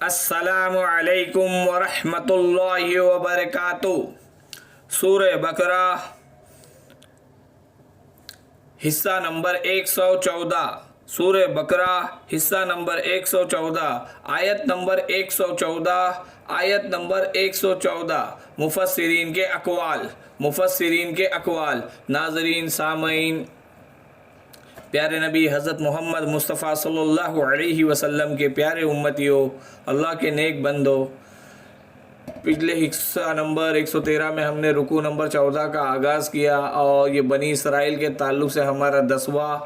السلام علیکم ورحمۃ اللہ وبرکاتہ۔ سورہ بقرہ حصہ نمبر 114۔ سورہ بقرہ حصہ نمبر 114، آیت نمبر 114، آیت نمبر 114۔ مفسرین کے اقوال۔ ناظرین، سامعین، پیارے نبی حضرت محمد مصطفیٰ صلی اللہ علیہ وسلم کے پیارے امتیوں، اللہ کے نیک بندو، پچھلے حصہ نمبر 113 میں ہم نے رکوع نمبر 14 کا آغاز کیا، اور یہ بنی اسرائیل کے تعلق سے ہمارا 10واں،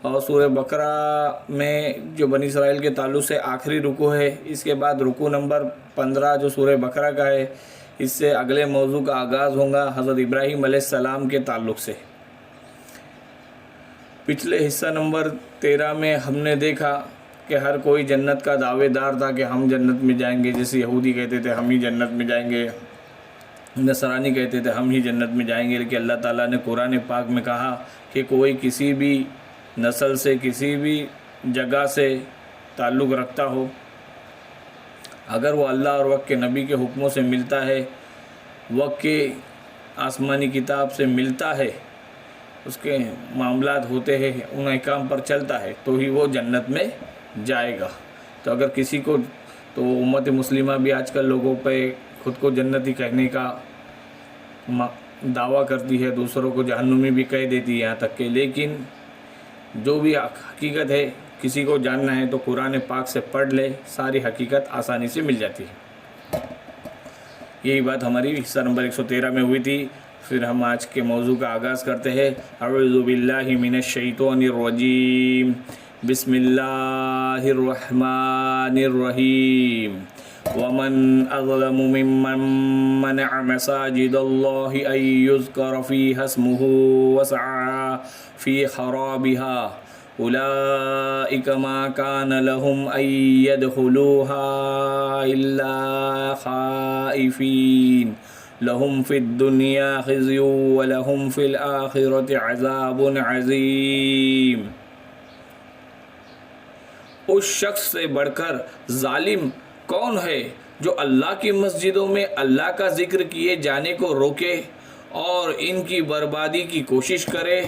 اور سورہ بقرہ میں جو بنی اسرائیل کے تعلق سے آخری رکوع ہے۔ اس کے بعد رکوع نمبر 15 جو سورہ بقرہ کا ہے، اس سے اگلے موضوع کا آغاز ہوگا حضرت ابراہیم علیہ السلام کے تعلق سے۔ پچھلے حصہ نمبر 13 میں ہم نے دیکھا کہ ہر کوئی جنت کا دعوے دار تھا کہ ہم جنت میں جائیں گے، جیسے یہودی کہتے تھے ہم ہی جنت میں جائیں گے، نصرانی کہتے تھے ہم ہی جنت میں جائیں گے، لیکن اللہ تعالیٰ نے قرآن پاک میں کہا کہ کوئی کسی بھی نسل سے، کسی بھی جگہ سے تعلق رکھتا ہو، اگر وہ اللہ اور وقت کے نبی کے حکموں سے ملتا ہے، وقت کے آسمانی کتاب سے ملتا ہے، اس کے معاملات ہوتے ہیں، ان احکام پر چلتا ہے، تو ہی وہ جنت میں جائے گا۔ تو اگر کسی کو، تو امت مسلمہ بھی آج کل لوگوں پہ خود کو جنتی کہنے کا دعویٰ کرتی ہے، دوسروں کو جہنمی بھی کہہ دیتی ہے یہاں تک کہ، لیکن جو بھی حقیقت ہے کسی کو جاننا ہے تو قرآن پاک سے پڑھ لے، ساری حقیقت آسانی سے مل جاتی ہے۔ یہی بات ہماری حصہ نمبر 113 میں ہوئی تھی۔ پھر ہم آج کے موضوع کا آغاز کرتے ہیں۔ اعوذ باللہ من الشیطان الرجیم، بسم اللہ الرحمن الرحیم۔ ومن اظلم ممن منع مساجد اللہ ان یذکر فیہا اسمہ وسعى فی خرابها اولئک ما کان لهم ان يدخلوها الا خائفین لهم فی الدنیا خزی ولهم فی الآخرۃ عذاب عظیم۔ اس شخص سے بڑھ کر ظالم کون ہے جو اللہ کی مسجدوں میں اللہ کا ذکر کیے جانے کو روکے اور ان کی بربادی کی کوشش کرے؟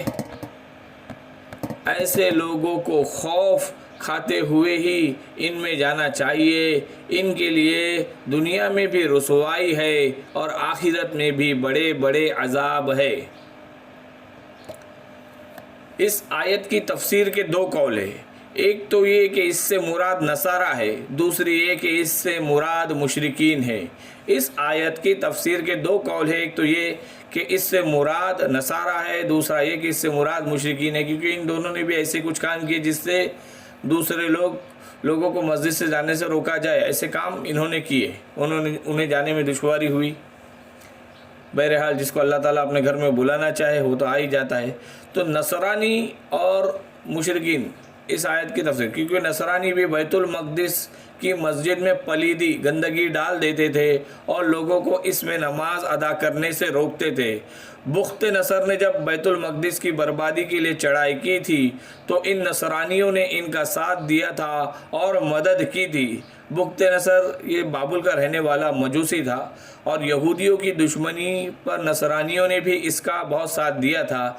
ایسے لوگوں کو خوف کھاتے ہوئے ہی ان میں جانا چاہیے، ان کے لیے دنیا میں بھی رسوائی ہے اور آخرت میں بھی بڑے بڑے عذاب ہے۔ اس آیت کی تفسیر کے دو قول ہیں۔ ایک تو یہ کہ اس سے مراد نصارہ ہے، دوسری یہ کہ اس سے مراد مشرکین ہے۔ اس آیت کی تفسیر کے دو قول ہیں۔ ایک تو یہ کہ اس سے مراد نصارہ ہے، دوسرا یہ کہ اس سے مراد مشرکین ہے، کیونکہ ان دونوں نے بھی ایسے کچھ کام کیے جس سے دوسرے لوگوں کو مسجد سے جانے سے روکا جائے۔ ایسے کام انہوں نے کیے، انہیں جانے میں دشواری ہوئی۔ بہرحال جس کو اللہ تعالیٰ اپنے گھر میں بلانا چاہے وہ تو آ ہی جاتا ہے۔ تو نصرانی اور مشرکین، اس آیت کی تفسیر، کیونکہ نصرانی بھی بیت المقدس کی مسجد میں پلیدی، گندگی ڈال دیتے تھے اور لوگوں کو اس میں نماز ادا کرنے سے روکتے تھے۔ بخت نصر نے جب بیت المقدس کی بربادی کے لیے چڑھائی کی تھی تو ان نصرانیوں نے ان کا ساتھ دیا تھا اور مدد کی تھی۔ بخت نصر یہ بابل کا رہنے والا مجوسی تھا، اور یہودیوں کی دشمنی پر نصرانیوں نے بھی اس کا بہت ساتھ دیا تھا،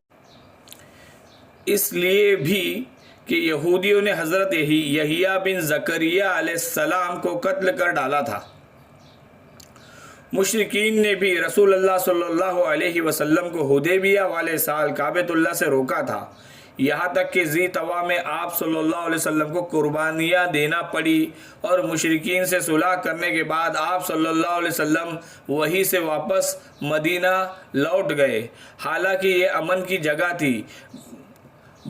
اس لیے بھی کہ یہودیوں نے حضرت یحییٰ بن زکریا علیہ السلام کو قتل کر ڈالا تھا۔ مشرکین نے بھی رسول اللہ صلی اللہ علیہ وسلم کو حدیبیہ والے سال کعبۃ اللہ سے روکا تھا، یہاں تک کہ ذی طوا میں آپ صلی اللہ علیہ وسلم کو قربانیاں دینا پڑی، اور مشرکین سے صلح کرنے کے بعد آپ صلی اللہ علیہ وسلم وہیں سے واپس مدینہ لوٹ گئے، حالانکہ یہ امن کی جگہ تھی۔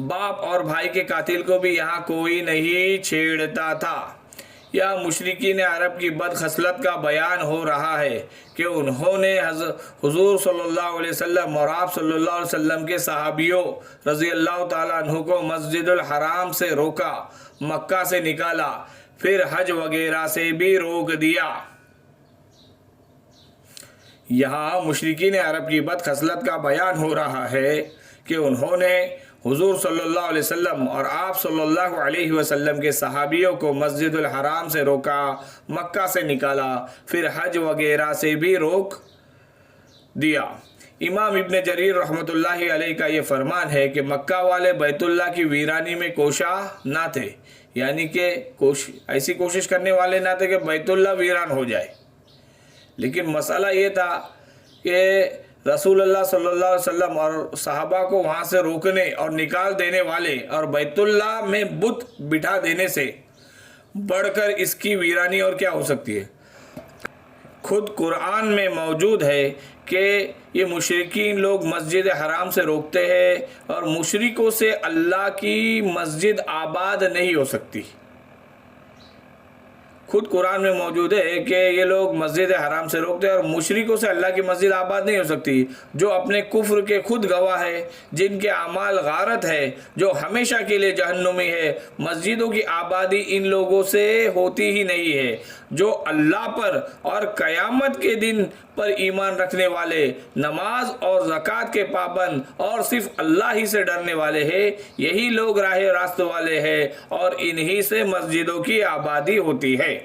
باپ اور بھائی کے قاتل کو بھی یہاں کوئی نہیں چھیڑتا تھا۔ یا مشرکین عرب کی بد خصلت کا بیان ہو رہا ہے کہ انہوں نے حضور صلی اللہ علیہ وسلم اور آپ صلی اللہ علیہ وسلم کے صحابیوں رضی اللہ تعالیٰ عنہ کو مسجد الحرام سے روکا، مکہ سے نکالا، پھر حج وغیرہ سے بھی روک دیا۔ یہاں مشرکین عرب کی بد خصلت کا بیان ہو رہا ہے کہ انہوں نے حضور صلی اللہ علیہ وسلم اور آپ صلی اللہ علیہ وسلم کے صحابیوں کو مسجد الحرام سے روکا، مکہ سے نکالا، پھر حج وغیرہ سے بھی روک دیا۔ امام ابن جریر رحمۃ اللہ علیہ کا یہ فرمان ہے کہ مکہ والے بیت اللہ کی ویرانی میں کوشاں نہ تھے، یعنی کہ ایسی کوشش کرنے والے نہ تھے کہ بیت اللہ ویران ہو جائے، لیکن مسئلہ یہ تھا کہ رسول اللہ صلی اللہ علیہ وسلم اور صحابہ کو وہاں سے روکنے اور نکال دینے والے اور بیت اللہ میں بت بٹھا دینے سے بڑھ کر اس کی ویرانی اور کیا ہو سکتی ہے۔ خود قرآن میں موجود ہے کہ یہ مشرکین لوگ مسجد حرام سے روکتے ہیں اور مشرکوں سے اللہ کی مسجد آباد نہیں ہو سکتی۔ خود قرآن میں موجود ہے کہ یہ لوگ مسجد حرام سے روکتے ہیں اور مشرکوں سے اللہ کی مسجد آباد نہیں ہو سکتی، جو اپنے کفر کے خود گواہ ہے، جن کے اعمال غارت ہے، جو ہمیشہ کے لیے جہنمی ہے۔ مسجدوں کی آبادی ان لوگوں سے ہوتی ہی نہیں ہے جو اللہ پر اور قیامت کے دن پر ایمان رکھنے والے، نماز اور زکوٰۃ کے پابند اور صرف اللہ ہی سے ڈرنے والے ہیں۔ یہی لوگ راہ راست والے ہیں اور انہی سے مسجدوں کی آبادی ہوتی ہے۔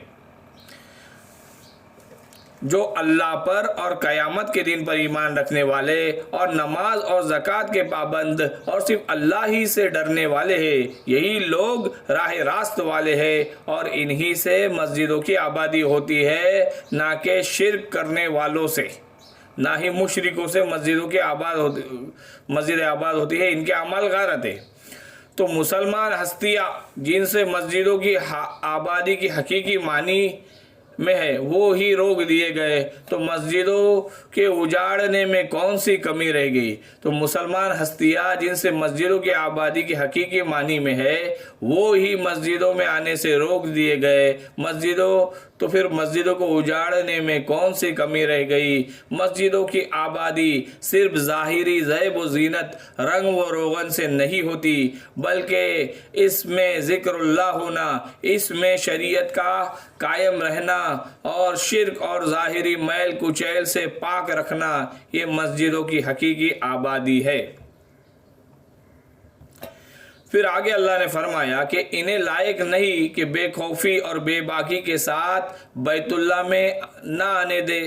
جو اللہ پر اور قیامت کے دن پر ایمان رکھنے والے اور نماز اور زکوٰۃ کے پابند اور صرف اللہ ہی سے ڈرنے والے ہیں، یہی لوگ راہ راست والے ہیں اور انہی سے مسجدوں کی آبادی ہوتی ہے، نہ کہ شرک کرنے والوں سے، نہ ہی مشرکوں سے مسجد آباد ہوتی ہے، ان کے اعمال غارت ہے۔ تو مسلمان ہستیاں جن سے مسجدوں کی آبادی کی حقیقی معنی میں ہے وہ ہی روک دیے گئے، تو مسجدوں کے اجاڑنے میں کون سی کمی رہ گئی؟ تو مسلمان ہستیاں جن سے مسجدوں کی آبادی کی حقیقی معنی میں ہے وہ ہی مسجدوں میں آنے سے روک دیے گئے، تو پھر مسجدوں کو اجاڑنے میں کون سی کمی رہ گئی؟ مسجدوں کی آبادی صرف ظاہری زیب و زینت، رنگ و روغن سے نہیں ہوتی، بلکہ اس میں ذکر اللہ ہونا، اس میں شریعت کا قائم رہنا اور شرک اور ظاہری میل کچیل سے پاک رکھنا، یہ مسجدوں کی حقیقی آبادی ہے۔ پھر آگے اللہ نے فرمایا کہ انہیں لائق نہیں کہ بے خوفی اور بے باکی کے ساتھ بیت اللہ میں نہ آنے دے،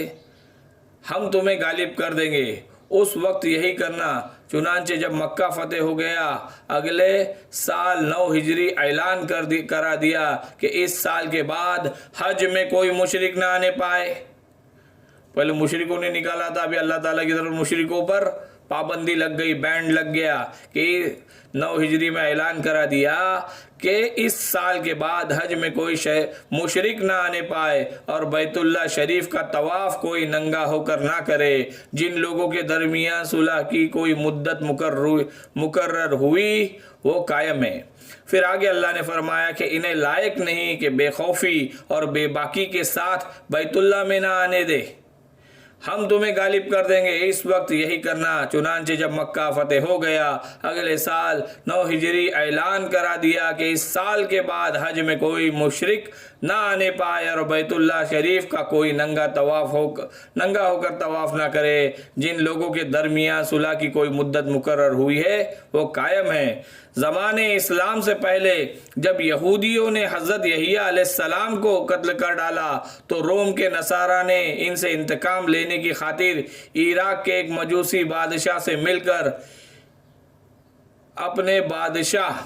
ہم تمہیں غالب کر دیں گے، اس وقت یہی کرنا۔ چنانچہ جب مکہ فتح ہو گیا، اگلے سال 9 ہجری اعلان کرا دیا کہ اس سال کے بعد حج میں کوئی مشرک نہ آنے پائے۔ پہلے مشرکوں نے نکالا تھا، ابھی اللہ تعالیٰ کی طرف مشرکوں پر پابندی لگ گئی، بینڈ لگ گیا کہ 9 ہجری میں اعلان کرا دیا کہ اس سال کے بعد حج میں کوئی مشرک نہ آنے پائے اور بیت اللہ شریف کا طواف کوئی ننگا ہو کر نہ کرے۔ جن لوگوں کے درمیان صلح کی کوئی مدت مقرر ہوئی وہ قائم ہے۔ پھر آگے اللہ نے فرمایا کہ انہیں لائق نہیں کہ بے خوفی اور بے باکی کے ساتھ بیت اللہ میں نہ آنے دے، ہم تمہیں غالب کر دیں گے، اس وقت یہی کرنا۔ چنانچہ جب مکہ فتح ہو گیا، اگلے سال 9 ہجری اعلان کرا دیا کہ اس سال کے بعد حج میں کوئی مشرک نہ آنے پائے اور بیت اللہ شریف کا کوئی ننگا ہو کر طواف نہ کرے۔ جن لوگوں کے درمیان صلح کی کوئی مدت مقرر ہوئی ہے وہ قائم ہے۔ زمانے اسلام سے پہلے جب یہودیوں نے حضرت یحییٰ علیہ السلام کو قتل کر ڈالا تو روم کے نصارہ نے ان سے انتقام لینے کی خاطر عراق کے ایک مجوسی بادشاہ سے مل کر اپنے بادشاہ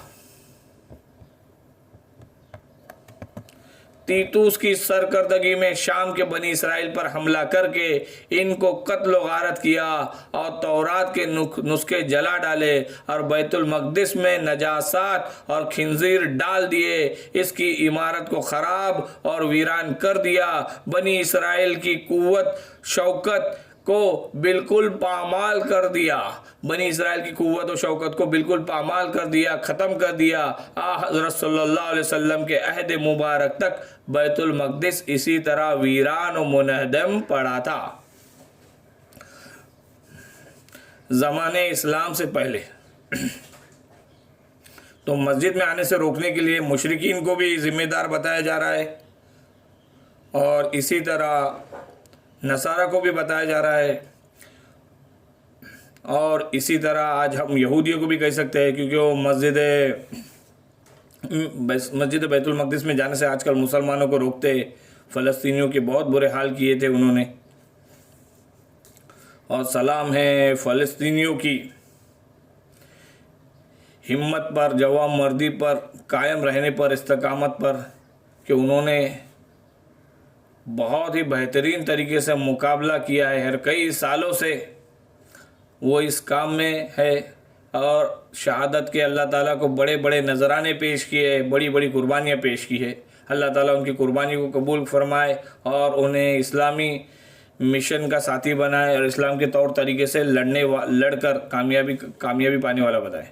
تیتوس کی سرکردگی میں شام کے بنی اسرائیل پر حملہ کر کے ان کو قتل و غارت کیا اور تورات کے نسخے جلا ڈالے اور بیت المقدس میں نجاسات اور خنزیر ڈال دیے، اس کی عمارت کو خراب اور ویران کر دیا۔ بنی اسرائیل کی قوت شوکت کو بالکل پامال کر دیا، بنی اسرائیل کی قوت و شوکت کو بالکل پامال کر دیا، ختم کر دیا۔ حضرت صلی اللہ علیہ وسلم کے عہد مبارک تک بیت المقدس اسی طرح ویران و منہدم پڑا تھا۔ زمانے اسلام سے پہلے تو مسجد میں آنے سے روکنے کے لیے مشرکین کو بھی ذمہ دار بتایا جا رہا ہے اور اسی طرح نصارہ کو بھی بتایا جا رہا ہے۔ اور اسی طرح آج ہم یہودیوں کو بھی کہہ سکتے ہیں، کیونکہ وہ مسجد بیت المقدس میں جانے سے آج کل مسلمانوں کو روکتے، فلسطینیوں کے بہت برے حال کیے تھے انہوں نے۔ اور سلام ہے فلسطینیوں کی ہمت پر، جوان مردی پر، قائم رہنے پر، استقامت پر، کہ انہوں نے بہت ہی بہترین طریقے سے مقابلہ کیا ہے، ہر کئی سالوں سے وہ اس کام میں ہے، اور شہادت کے اللہ تعالیٰ کو بڑے بڑے نذرانے پیش کیے، بڑی بڑی قربانیاں پیش کی ہے۔ اللہ تعالیٰ ان کی قربانی کو قبول فرمائے اور انہیں اسلامی مشن کا ساتھی بنائے، اور اسلام کے طور طریقے سے لڑ کر کامیابی پانے والا بتائے۔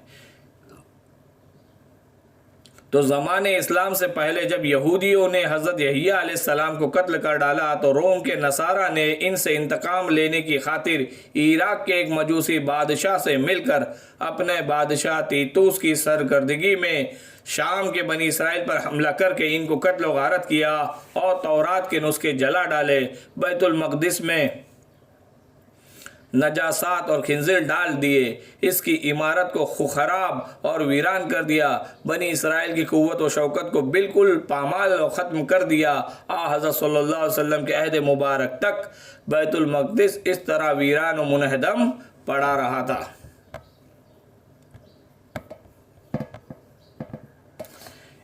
تو زمانے اسلام سے پہلے جب یہودیوں نے حضرت یحییٰ علیہ السلام کو قتل کر ڈالا، تو روم کے نصارہ نے ان سے انتقام لینے کی خاطر عراق کے ایک مجوسی بادشاہ سے مل کر اپنے بادشاہ تیتوس کی سرکردگی میں شام کے بنی اسرائیل پر حملہ کر کے ان کو قتل و غارت کیا، اور تورات کے نسخے جلا ڈالے، بیت المقدس میں نجاسات اور خنزیر ڈال دیے، اس کی عمارت کو خراب اور ویران کر دیا، بنی اسرائیل کی قوت و شوکت کو بالکل پامال و ختم کر دیا۔ حضرت صلی اللہ علیہ وسلم کے عہد مبارک تک بیت المقدس اس طرح ویران و منہدم پڑا رہا تھا۔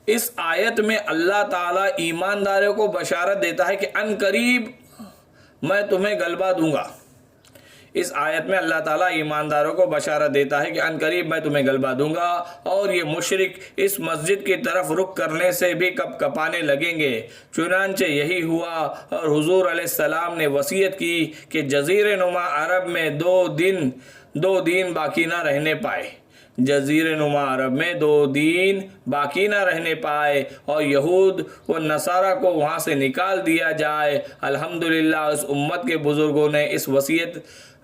اس آیت میں اللہ تعالیٰ ایمانداروں کو بشارت دیتا ہے کہ ان قریب میں تمہیں غلبہ دوں گا۔ اس آیت میں اللہ تعالیٰ ایمانداروں کو بشارت دیتا ہے کہ ان قریب میں تمہیں غلبہ دوں گا، اور یہ مشرک اس مسجد کی طرف رخ کرنے سے بھی کپ کپانے لگیں گے۔ چنانچہ یہی ہوا، اور حضور علیہ السلام نے وصیت کی کہ جزیرہ نما عرب میں دو دین باقی نہ رہنے پائے، جزیرہ نما عرب میں 2 دن باقی نہ رہنے پائے، اور یہود و نصارہ کو وہاں سے نکال دیا جائے۔ الحمدللہ اس امت کے بزرگوں نے اس وصیت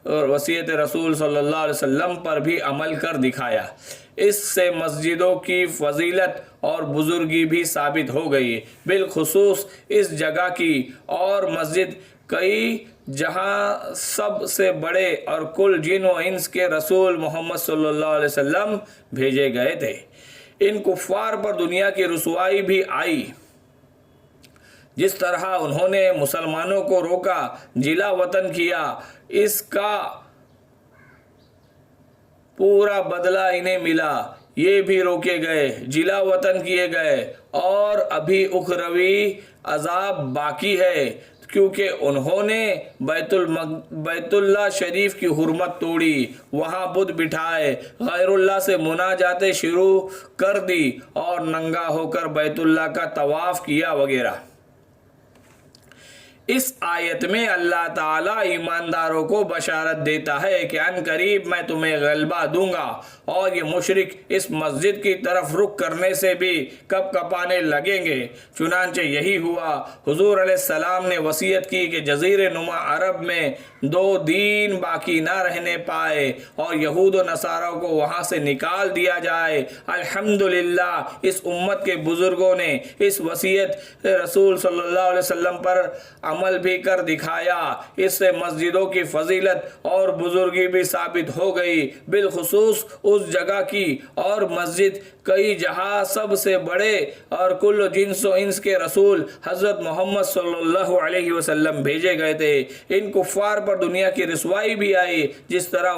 رسول صلی اللہ علیہ وسلم پر بھی عمل کر دکھایا۔ اس سے مسجدوں کی فضیلت اور بزرگی بھی ثابت ہو گئی، بالخصوص اس جگہ کی، اور مسجد کئی جہاں سب سے بڑے اور کل جن و انس کے رسول محمد صلی اللہ علیہ وسلم بھیجے گئے تھے۔ ان کفار پر دنیا کی رسوائی بھی آئی، جس طرح انہوں نے مسلمانوں کو روکا، جلا وطن کیا، اس کا پورا بدلہ انہیں ملا۔ یہ بھی روکے گئے، جلا وطن کیے گئے، اور ابھی اخروی عذاب باقی ہے، کیونکہ انہوں نے بیت اللہ شریف کی حرمت توڑی، وہاں بت بٹھائے، غیر اللہ سے مناجاتیں شروع کر دی، اور ننگا ہو کر بیت اللہ کا طواف کیا وغیرہ۔ اس آیت میں اللہ تعالیٰ ایمانداروں کو بشارت دیتا ہے کہ ان قریب میں تمہیں غلبہ دوں گا، اور یہ مشرک اس مسجد کی طرف رخ کرنے سے بھی کپ کپانے لگیں گے۔ چنانچہ یہی ہوا، حضور علیہ السلام نے وصیت کی کہ جزیرہ نما عرب میں 2 دن باقی نہ رہنے پائے، اور یہود و نصارہ کو وہاں سے نکال دیا جائے۔ الحمدللہ اس امت کے بزرگوں نے اس وصیت رسول صلی اللہ علیہ وسلم پر عمل بھی کر دکھایا، اس سے مسجدوں کی فضیلت اور بزرگی بھی ثابت ہو گئی، بالخصوص اس جگہ کی، اور مسجد کئی جہاں سب سے بڑے اور کل جنس و انس کے رسول حضرت محمد صلی اللہ علیہ وسلم بھیجے گئے تھے۔ ان کفار پر دنیا کی رسوائی بھی آئی، جس طرح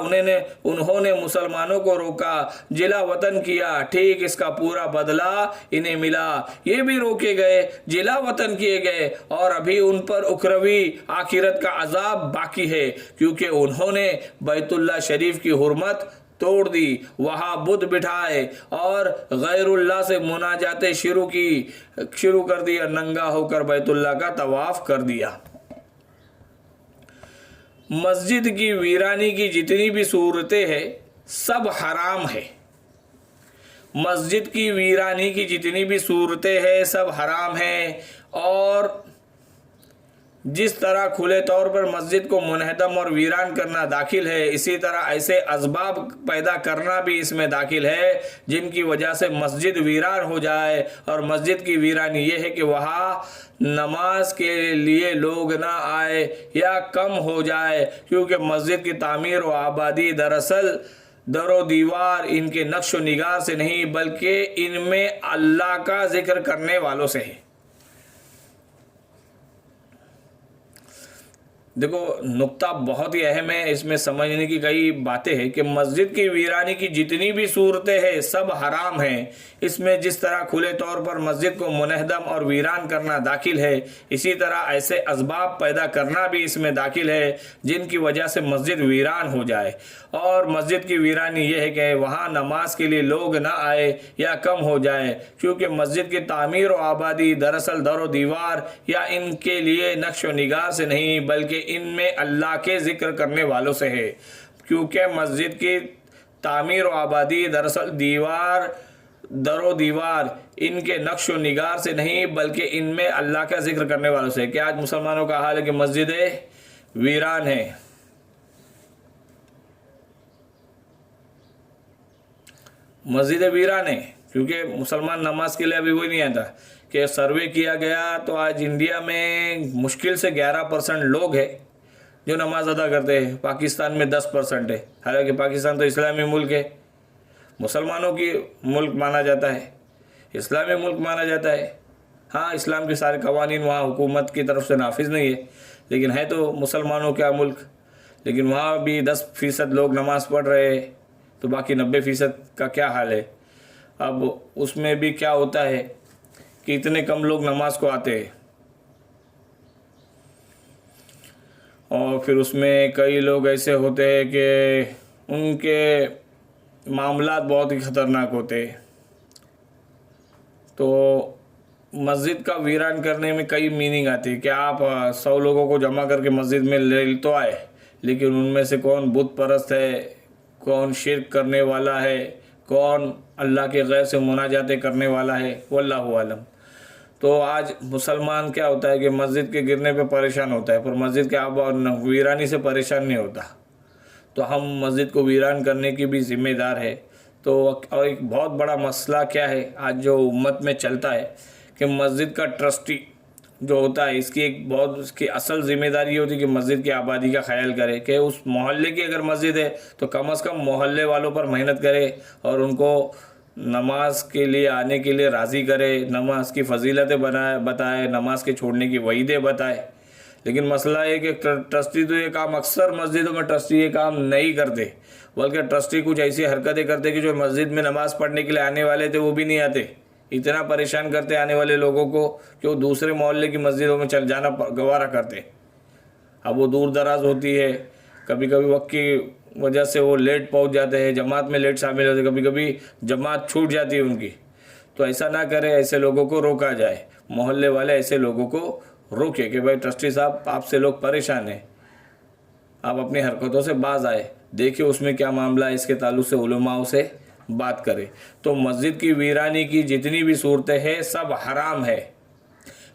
انہوں نے مسلمانوں کو روکا، جلا وطن کیا، ٹھیک اس کا پورا بدلہ انہیں ملا۔ یہ بھی روکے گئے، جلا وطن کیے گئے، اور ابھی ان پر اخروی آخرت کا عذاب باقی ہے، کیونکہ انہوں نے بیت اللہ شریف کی حرمت توڑ دی، وہاں بت بٹھائے، اور غیر اللہ سے مناجاتیں شروع کر دی، اور ننگا ہو کر بیت اللہ کا طواف کر دیا۔ مسجد کی ویرانی کی جتنی بھی صورتیں ہیں سب حرام ہے۔ مسجد کی ویرانی کی جتنی بھی صورتیں ہیں سب حرام ہیں، اور جس طرح کھلے طور پر مسجد کو منہدم اور ویران کرنا داخل ہے، اسی طرح ایسے اسباب پیدا کرنا بھی اس میں داخل ہے جن کی وجہ سے مسجد ویران ہو جائے۔ اور مسجد کی ویرانی یہ ہے کہ وہاں نماز کے لیے لوگ نہ آئے یا کم ہو جائے، کیونکہ مسجد کی تعمیر و آبادی دراصل در و دیوار ان کے نقش و نگار سے نہیں بلکہ ان میں اللہ کا ذکر کرنے والوں سے ہے۔ دیکھو نقطہ بہت ہی اہم ہے، اس میں سمجھنے کی کئی باتیں ہیں کہ مسجد کی ویرانی کی جتنی بھی صورتیں ہیں سب حرام ہیں۔ اس میں جس طرح کھلے طور پر مسجد کو منہدم اور ویران کرنا داخل ہے، اسی طرح ایسے اسباب پیدا کرنا بھی اس میں داخل ہے جن کی وجہ سے مسجد ویران ہو جائے۔ اور مسجد کی ویرانی یہ ہے کہ وہاں نماز کے لیے لوگ نہ آئے یا کم ہو جائے، کیونکہ مسجد کی تعمیر و آبادی دراصل در و دیوار یا ان کے لیے نقش و نگار سے نہیں بلکہ ان میں اللہ کے ذکر کرنے والوں سے ہے۔ کیونکہ مسجد کی تعمیر و آبادی دراصل در و دیوار ان کے نقش و نگار سے نہیں بلکہ ان میں اللہ کا ذکر کرنے والوں سے ہے۔ کہ آج مسلمانوں کا حال ہے کہ مسجدیں ویران ہیں، مسجدیں ویران ہیں، کیونکہ مسلمان نماز کے لیے ابھی وہی نہیں آتا۔ کہ سروے کیا گیا تو آج انڈیا میں مشکل سے 11% لوگ ہیں جو نماز ادا کرتے ہیں، پاکستان میں 10% ہے۔ حالانکہ پاکستان تو اسلامی ملک ہے، مسلمانوں کی ملک مانا جاتا ہے، اسلامی ملک مانا جاتا ہے۔ ہاں اسلام کے سارے قوانین وہاں حکومت کی طرف سے نافذ نہیں ہے، لیکن ہے تو مسلمانوں کا ملک۔ لیکن وہاں بھی 10% لوگ نماز پڑھ رہے ہیں، تو باقی 90% کا کیا حال ہے؟ اب اس میں بھی کیا ہوتا ہے کہ اتنے کم لوگ نماز کو آتے ہیں، اور پھر اس میں کئی لوگ ایسے ہوتے ہیں کہ ان کے معاملات بہت ہی خطرناک ہوتے ہیں۔ تو مسجد کا ویران کرنے میں کئی میننگ آتی ہے کہ آپ 100 لوگوں کو جمع کر کے مسجد میں لے تو آئے، لیکن ان میں سے کون بت پرست ہے، کون شرک کرنے والا ہے، کون اللہ کے غیر سے مناجاتیں کرنے والا ہے، واللہ عالم۔ تو آج مسلمان کیا ہوتا ہے کہ مسجد کے گرنے پہ پریشان ہوتا ہے، پر مسجد کے ویرانی سے پریشان نہیں ہوتا۔ تو ہم مسجد کو ویران کرنے کی بھی ذمہ دار ہے۔ تو اور ایک بہت بڑا مسئلہ کیا ہے آج جو امت میں چلتا ہے کہ مسجد کا ٹرسٹی جو ہوتا ہے، اس کی اصل ذمہ داری یہ ہوتی ہے کہ مسجد کی آبادی کا خیال کرے، کہ اس محلے کی اگر مسجد ہے تو کم از کم محلے والوں پر محنت کرے اور ان کو نماز کے لیے آنے کے لیے راضی کرے، نماز کی فضیلتیں بتائے، نماز کے چھوڑنے کی وعیدیں بتائے۔ لیکن مسئلہ یہ کہ ٹرسٹی تو یہ کام اکثر مسجدوں میں ٹرسٹی یہ کام نہیں کرتے، بلکہ ٹرسٹی کچھ ایسی حرکتیں کرتے کہ جو مسجد میں نماز پڑھنے کے لیے آنے والے تھے وہ بھی نہیں آتے، اتنا پریشان کرتے آنے والے لوگوں کو کہ وہ دوسرے محلے کی مسجدوں میں چل جانا گوارا کرتے۔ اب وہ دور دراز ہوتی ہے، کبھی کبھی وقت کی وجہ سے وہ لیٹ پہنچ جاتے ہیں، جماعت میں لیٹ شامل ہوتے ہیں، کبھی کبھی جماعت چھوٹ جاتی ہے ان کی۔ تو ایسا نہ کرے، ایسے لوگوں کو روکا جائے، محلے والے ایسے لوگوں کو روکے کہ بھائی ٹرسٹی صاحب آپ سے لوگ پریشان ہیں، آپ اپنی حرکتوں سے باز آئے، دیکھیں اس میں کیا معاملہ ہے، اس کے تعلق سے علماء سے بات کرے۔ تو مسجد کی ویرانی کی جتنی بھی صورتیں ہیں سب حرام ہے۔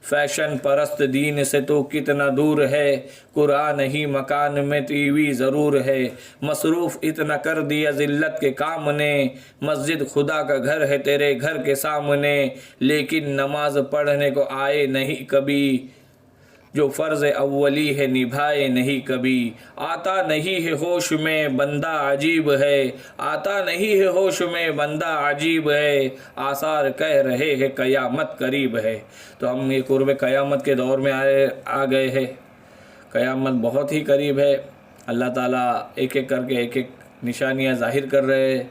فیشن پرست دین سے تو کتنا دور ہے، قرآن ہی مکان میں ٹی وی ضرور ہے، مصروف اتنا کر دیا ذلت کے کام نے، مسجد خدا کا گھر ہے تیرے گھر کے سامنے، لیکن نماز پڑھنے کو آئے نہیں کبھی، جو فرض اولی ہے نبھائے نہیں کبھی، آتا نہیں ہے ہوش میں بندہ عجیب ہے، آتا نہیں ہے ہوش میں بندہ عجیب ہے، آثار کہہ رہے ہیں قیامت قریب ہے۔ تو ہم یہ قرب قیامت کے دور میں آ گئے ہیں، قیامت بہت ہی قریب ہے۔ اللہ تعالیٰ ایک ایک کر کے ایک ایک نشانیاں ظاہر کر رہے ہیں،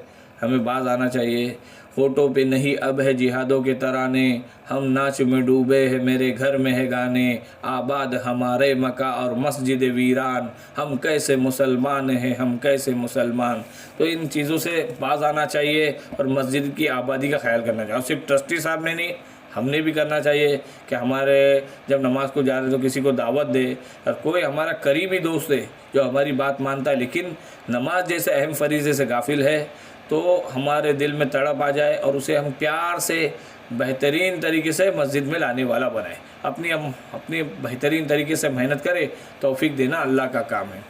ہمیں باز آنا چاہیے۔ ہوٹوں پہ نہیں اب ہے جہادوں کے ترانے، ہم ناچ میں ڈوبے ہیں میرے گھر میں ہے گانے، آباد ہمارے مکہ اور مسجد ویران، ہم کیسے مسلمان ہیں ہم کیسے مسلمان۔ تو ان چیزوں سے باز آنا چاہیے اور مسجد کی آبادی کا خیال کرنا چاہیے۔ اور صرف ٹرسٹی صاحب نے نہیں، ہم نے بھی کرنا چاہیے کہ ہمارے جب نماز کو جا رہے تو کسی کو دعوت دے، اور کوئی ہمارا قریبی دوست ہے جو ہماری بات مانتا ہے لیکن نماز جیسے اہم فریضے سے غافل ہے، تو ہمارے دل میں تڑپ آ جائے اور اسے ہم پیار سے بہترین طریقے سے مسجد میں لانے والا بنائے، اپنی بہترین طریقے سے محنت کرے، توفیق دینا اللہ کا کام ہے۔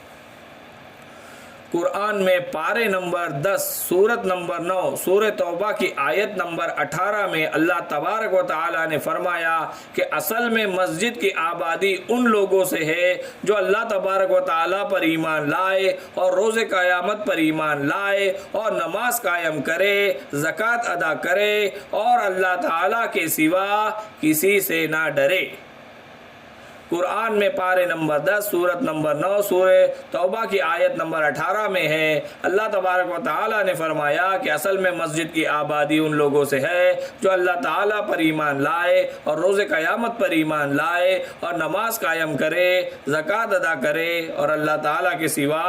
قرآن میں پارے نمبر 10 سورت نمبر 9 سورہ توبہ کی آیت نمبر 18 میں اللہ تبارک و تعالی نے فرمایا کہ اصل میں مسجد کی آبادی ان لوگوں سے ہے جو اللہ تبارک و تعالی پر ایمان لائے اور روز قیامت پر ایمان لائے اور نماز قائم کرے، زکوٰۃ ادا کرے اور اللہ تعالی کے سوا کسی سے نہ ڈرے۔ قرآن میں پارے نمبر 10 سورت نمبر 9 سورہ توبہ کی آیت نمبر 18 میں ہے، اللہ تبارک و تعالی نے فرمایا کہ اصل میں مسجد کی آبادی ان لوگوں سے ہے جو اللہ تعالیٰ پر ایمان لائے اور روز قیامت پر ایمان لائے اور نماز قائم کرے، زکوٰۃ ادا کرے اور اللہ تعالیٰ کے سوا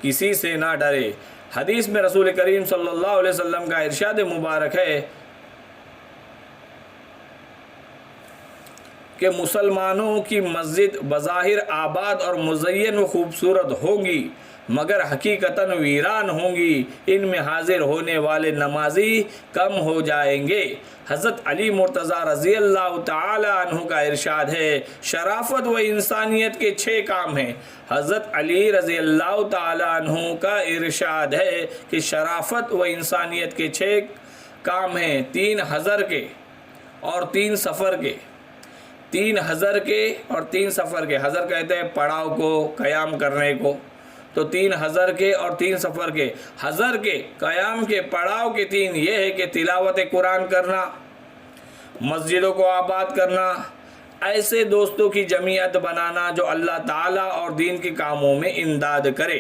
کسی سے نہ ڈرے۔ حدیث میں رسول کریم صلی اللہ علیہ وسلم کا ارشاد مبارک ہے کہ مسلمانوں کی مسجد بظاہر آباد اور مزین و خوبصورت ہوگی مگر حقیقتاً ویران ہوں گی، ان میں حاضر ہونے والے نمازی کم ہو جائیں گے۔ حضرت علی مرتضیٰ رضی اللہ تعالی عنہ کا ارشاد ہے، شرافت و انسانیت کے 6 کام ہیں۔ حضرت علی رضی اللہ تعالی عنہ کا ارشاد ہے کہ شرافت و انسانیت کے 6 کام ہیں، 3 حضر کے اور 3 سفر کے۔ 3 حضر کے اور 3 سفر کے، حضر کہتے ہیں پڑاؤ کو، قیام کرنے کو، تو 3 حضر کے اور 3 سفر کے۔ حضر کے، قیام کے، پڑاؤ کے 3 یہ ہے کہ تلاوت قرآن کرنا، مسجدوں کو آباد کرنا، ایسے دوستوں کی جمعیت بنانا جو اللہ تعالیٰ اور دین کے کاموں میں امداد کرے۔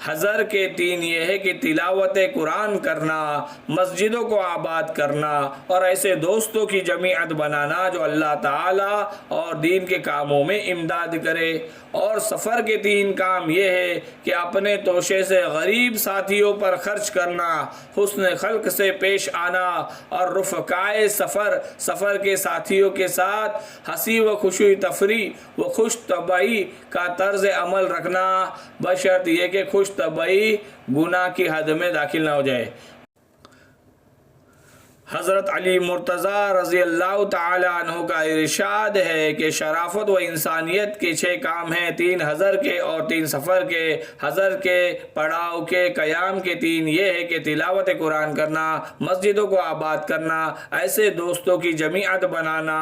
حضر کے 3 یہ ہے کہ تلاوت قرآن کرنا، مسجدوں کو آباد کرنا اور ایسے دوستوں کی جمعیت بنانا جو اللہ تعالیٰ اور دین کے کاموں میں امداد کرے۔ اور سفر کے 3 کام یہ ہے کہ اپنے توشے سے غریب ساتھیوں پر خرچ کرنا، حسن خلق سے پیش آنا اور رفقائے سفر کے ساتھیوں کے ساتھ ہنسی و خوشی تفریح و خوش طبعی کا طرز عمل رکھنا، بشرط یہ کہ خوش طبعی گناہ کی حد میں داخل نہ ہو جائے۔ حضرت علی مرتضیٰ رضی اللہ تعالی عنہ کا ارشاد ہے کہ شرافت و انسانیت کے 6 کام ہیں، 3 حضر کے اور 3 سفر کے۔ حضر کے، پڑاؤ کے، قیام کے 3 یہ ہے کہ تلاوت قرآن کرنا، مسجدوں کو آباد کرنا، ایسے دوستوں کی جمعیت بنانا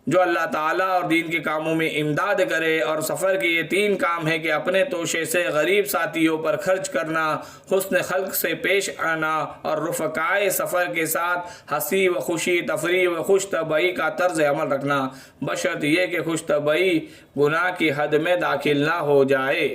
جو اللہ تعالیٰ اور دین کے کاموں میں امداد کرے۔ اور سفر کے یہ 3 کام ہیں کہ اپنے توشے سے غریب ساتھیوں پر خرچ کرنا، حسن خلق سے پیش آنا اور رفقائے سفر کے ساتھ ہنسی و خوشی تفریح و خوش طبعی کا طرز عمل رکھنا، بشرط یہ کہ خوش طبعی گناہ کی حد میں داخل نہ ہو جائے۔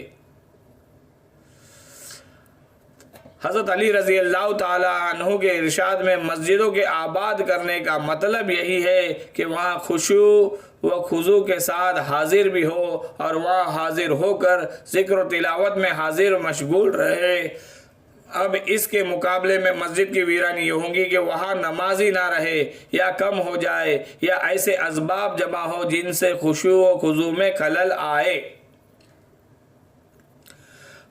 حضرت علی رضی اللہ تعالی عنہ کے ارشاد میں مسجدوں کے آباد کرنے کا مطلب یہی ہے کہ وہاں خشوع و خضوع کے ساتھ حاضر بھی ہو اور وہاں حاضر ہو کر ذکر و تلاوت میں حاضر مشغول رہے۔ اب اس کے مقابلے میں مسجد کی ویرانی یہ ہوں گی کہ وہاں نمازی نہ رہے یا کم ہو جائے یا ایسے اسباب جمع ہو جن سے خشوع و خضوع میں خلل آئے۔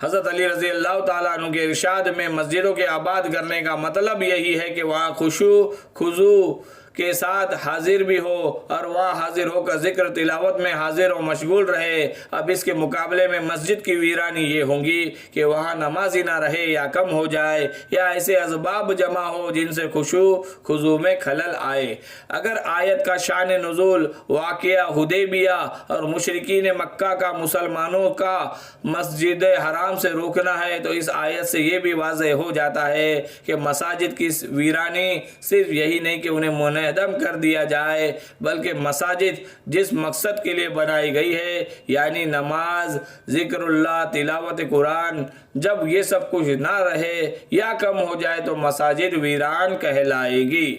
حضرت علی رضی اللہ تعالیٰ عنہ کے ارشاد میں مسجدوں کے آباد کرنے کا مطلب یہی ہے کہ وہاں خشوع خضوع کے ساتھ حاضر بھی ہو اور وہاں حاضر ہو کر ذکر تلاوت میں حاضر و مشغول رہے۔ اب اس کے مقابلے میں مسجد کی ویرانی یہ ہوں گی کہ وہاں نمازی نہ رہے یا کم ہو جائے یا ایسے اسباب جمع ہو جن سے خشوع خضوع میں خلل آئے۔ اگر آیت کا شان نزول واقعہ حدیبیہ اور مشرکین مکہ کا مسلمانوں کا مسجد حرام سے روکنا ہے تو اس آیت سے یہ بھی واضح ہو جاتا ہے کہ مساجد کی ویرانی صرف یہی نہیں کہ انہیں منہدم کر دیا جائے، بلکہ مساجد جس مقصد کے لیے بنائی گئی ہے یعنی نماز، ذکر اللہ، تلاوت قرآن، جب یہ سب کچھ نہ رہے یا کم ہو جائے تو مساجد ویران کہلائے گی۔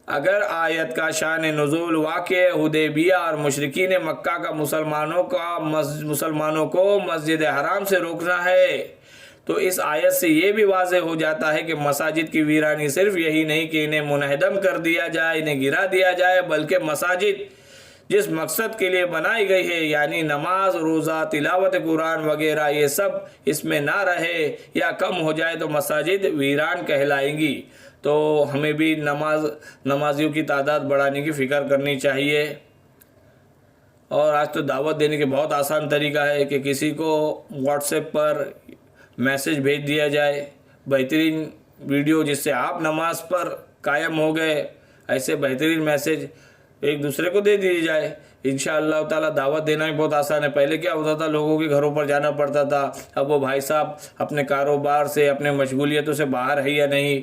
اگر آیت کا شان نزول واقع حدیبیہ اور مشرکین مکہ کا مسلمانوں کو مسجد حرام سے روکنا ہے تو اس آیت سے یہ بھی واضح ہو جاتا ہے کہ مساجد کی ویرانی صرف یہی نہیں کہ انہیں منہدم کر دیا جائے، انہیں گرا دیا جائے، بلکہ مساجد جس مقصد کے لیے بنائی گئی ہے یعنی نماز، روزہ، تلاوت قرآن وغیرہ یہ سب اس میں نہ رہے یا کم ہو جائے تو مساجد ویران کہلائیں گی۔ تو ہمیں بھی نمازیوں کی تعداد بڑھانے کی فکر کرنی چاہیے۔ اور آج تو دعوت دینے کے بہت آسان طریقہ ہے کہ کسی کو واٹس ایپ پر میسج بھیج دیا جائے، بہترین ویڈیو جس سے آپ نماز پر قائم ہو گئے، ایسے بہترین میسج ایک دوسرے کو دے دی جائے۔ انشاءاللہ تعالیٰ دعوت دینا بھی بہت آسان ہے۔ پہلے کیا ہوتا تھا، لوگوں کے گھروں پر جانا پڑتا تھا، اب وہ بھائی صاحب اپنے کاروبار سے اپنے مشغولیتوں سے باہر ہے یا نہیں،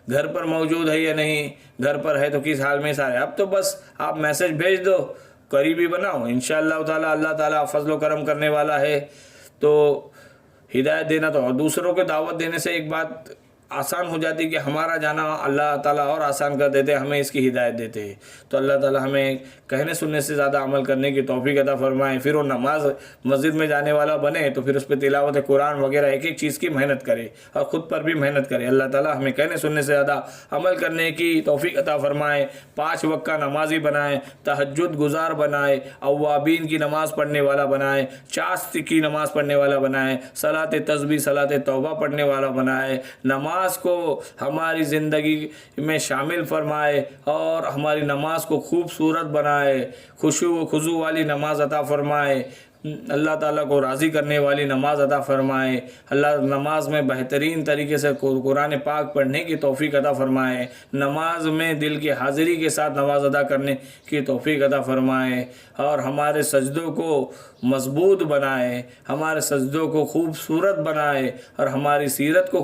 گھر پر موجود ہے یا نہیں، گھر پر ہے تو کس حال میں سارے، اب تو بس آپ میسج بھیج دو، قریبی بناؤ، انشاءاللہ تعالیٰ اللہ تعالیٰ فضل و کرم کرنے والا ہے۔ تو ہدایت دینا تو، اور دوسروں کو دعوت دینے سے ایک بات آسان ہو جاتی کہ ہمارا جانا اللہ تعالیٰ اور آسان کر دیتے، ہمیں اس کی ہدایت دیتے ہیں۔ تو اللہ تعالیٰ ہمیں کہنے سننے سے زیادہ عمل کرنے کی توفیق عطا فرمائے۔ پھر وہ نماز مسجد میں جانے والا بنے تو پھر اس پہ تلاوت قرآن وغیرہ ایک ایک چیز کی محنت کرے اور خود پر بھی محنت کرے۔ اللہ تعالیٰ ہمیں کہنے سننے سے زیادہ عمل کرنے کی توفیق عطا فرمائے، 5 وقت کا نمازی بنائے، تہجد گزار بنائے، اوابین کی نماز پڑھنے والا بنائے، چاشت کی نماز پڑھنے والا بنائے، صلاۃ تسبیح صلاۃ توبہ پڑھنے والا بنائے، نماز کو ہماری زندگی میں شامل فرمائے اور ہماری نماز کو خوبصورت بنائے، خشوع و خضوع والی نماز عطا فرمائے، اللہ تعالیٰ کو راضی کرنے والی نماز عطا فرمائے۔ اللہ نماز میں بہترین طریقے سے قرآن پاک پڑھنے کی توفیق عطا فرمائے، نماز میں دل کی حاضری کے ساتھ نماز ادا کرنے کی توفیق عطا فرمائے، اور ہمارے سجدوں کو مضبوط بنائے، ہمارے سجدوں کو خوبصورت بنائے، اور ہماری سیرت کو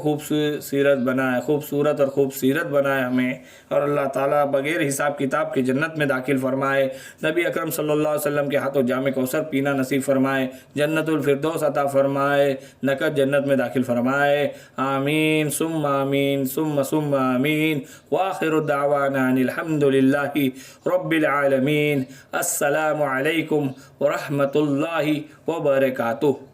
خوبصورت اور خوبصورت بنائے ہمیں، اور اللہ تعالیٰ بغیر حساب کتاب کی جنت میں داخل فرمائے، نبی اکرم صلی اللہ علیہ وسلم کے ہاتھوں جام کوثر پینا نصیب فرمائے، جنت الفردوس عطا فرمائے، نقد جنت میں داخل فرمائے، آمین ثم آمین ثم آمین، وآخر دعوانا ان الحمد للہ رب العالمین۔ السلام علیکم ورحمۃ اللہ وبرکاتہ۔